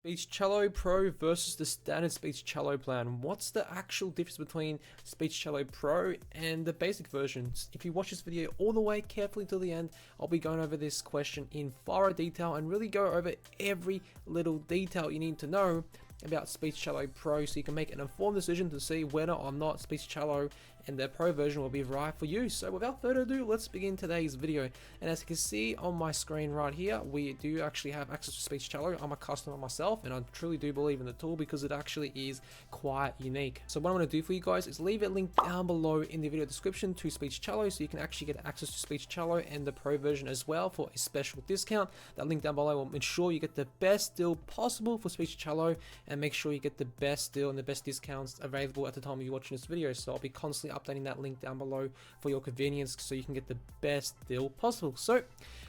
Speechelo Pro versus the standard Speechelo plan. What's the actual difference between Speechelo Pro and the basic versions? If you watch this video all the way carefully till the end, I'll be going over this question in thorough detail and really go over every little detail you need to know about Speechelo Pro so you can make an informed decision to see whether or not Speechelo and their Pro version will be right for you. So without further ado, let's begin today's video. And as you can see on my screen right here, we do actually have access to Speechelo. I'm a customer myself and I truly do believe in the tool because it actually is quite unique. So what I'm going to do for you guys is leave a link down below in the video description to Speechelo so you can actually get access to Speechelo and the Pro version as well for a special discount. That link down below will ensure you get the best deal possible for Speechelo and make sure you get the best deal and the best discounts available at the time you're watching this video. So I'll be constantly updating that link down below for your convenience so you can get the best deal possible. So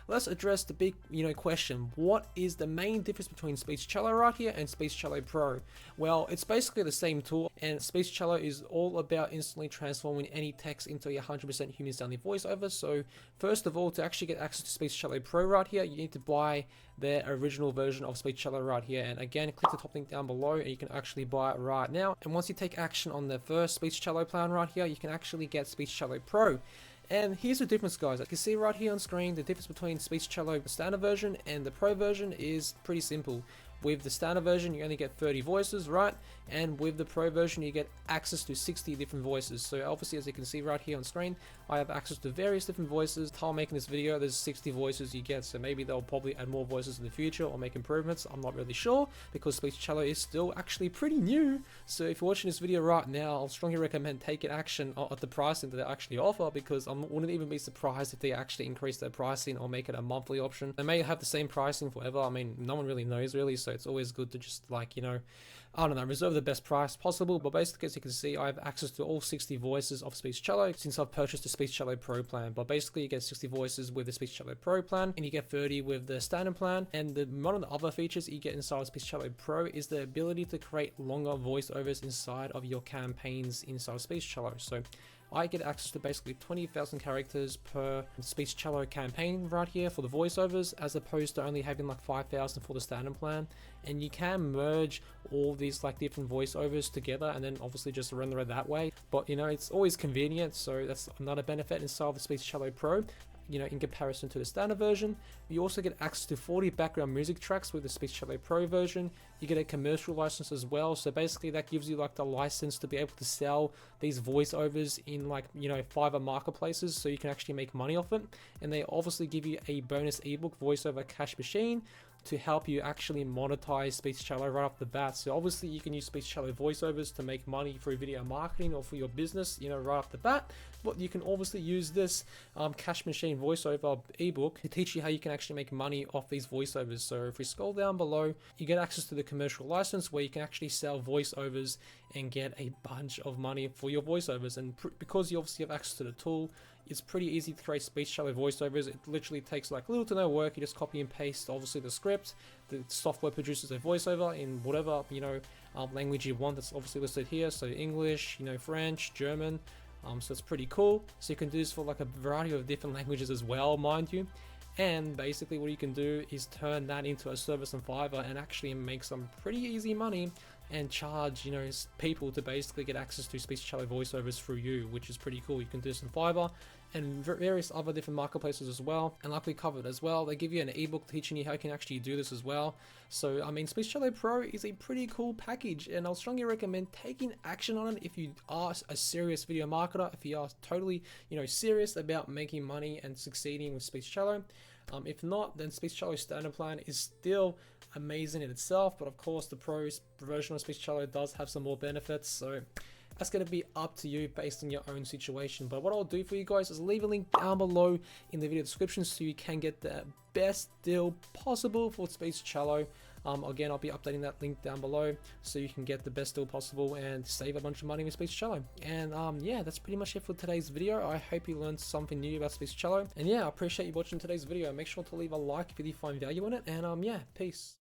let's address the big question. What is the main difference between Speechelo right here and Speechelo Pro? Well, it's basically the same tool, and Speechelo is all about instantly transforming any text into a 100% human sounding voiceover. So first of all, to actually get access to Speechelo Pro right here, you need to buy their original version of Speechelo right here, and again click the top link down below and you can actually buy it right now. And once you take action on the first Speechelo plan right here, you can actually get Speechelo Pro. And here's the difference, guys. You can see right here on screen the difference between Speechelo the standard version and the Pro version is pretty simple. With the standard version, you only get 30 voices, right? And with the Pro version, you get access to 60 different voices. So obviously, as you can see right here on screen, I have access to various different voices. Time making this video, there's 60 voices you get. So maybe they'll probably add more voices in the future or make improvements. I'm not really sure because Speechelo is still actually pretty new. So if you're watching this video right now, I'll strongly recommend taking action at the pricing that they actually offer, because I wouldn't even be surprised if they actually increase their pricing or make it a monthly option. They may have the same pricing forever. I mean, no one really knows really. So it's always good to just I don't know, reserve the best price possible. But basically, as you can see, I have access to all 60 voices of Speechelo since I've purchased the Speechelo Pro plan. But basically, you get 60 voices with the Speechelo Pro plan and you get 30 with the standard plan. And one of the other features you get inside of Speechelo Pro is the ability to create longer voiceovers inside of your campaigns inside of Speechelo. So I get access to basically 20,000 characters per Speechelo campaign right here for the voiceovers, as opposed to only having like 5,000 for the standard plan. And you can merge all these different voiceovers together and then obviously just render it that way. But it's always convenient, so that's another benefit inside of the Speechelo Pro. In comparison to the standard version. You also get access to 40 background music tracks with the Speechelo Pro version. You get a commercial license as well, so basically that gives you the license to be able to sell these voiceovers in Fiverr marketplaces, so you can actually make money off it. And they obviously give you a bonus ebook, voiceover cash machine, to help you actually monetize Speechelo right off the bat. So obviously you can use Speechelo voiceovers to make money through video marketing or for your business, right off the bat. But you can obviously use this cash machine voiceover ebook to teach you how you can actually make money off these voiceovers. So if we scroll down below, you get access to the commercial license where you can actually sell voiceovers and get a bunch of money for your voiceovers. And because you obviously have access to the tool, it's pretty easy to create Speechelo voiceovers. It literally takes little to no work. You just copy and paste obviously the script. The software produces a voiceover in whatever language you want. That's obviously listed here. So English, French, German. So it's pretty cool. So you can do this for a variety of different languages as well, mind you. And basically what you can do is turn that into a service on Fiverr and actually make some pretty easy money and charge people to basically get access to Speechelo voiceovers through you, which is pretty cool. You can do this on Fiverr and various other different marketplaces as well. And like we covered as well, they give you an ebook teaching you how you can actually do this as well. So I mean, Speechelo Pro is a pretty cool package, and I'll strongly recommend taking action on it if you are a serious video marketer, if you are totally serious about making money and succeeding with Speechelo. If not, then Speechelo standard plan is still amazing in itself, but of course the Pro version of Speechelo does have some more benefits, so that's going to be up to you based on your own situation. But what I'll do for you guys is leave a link down below in the video description so you can get the best deal possible for Speechelo. Again, I'll be updating that link down below so you can get the best deal possible and save a bunch of money with Speechelo. And yeah, that's pretty much it for today's video. I hope you learned something new about Speechelo. And yeah, I appreciate you watching today's video. Make sure to leave a like if you did find value in it. And yeah, peace.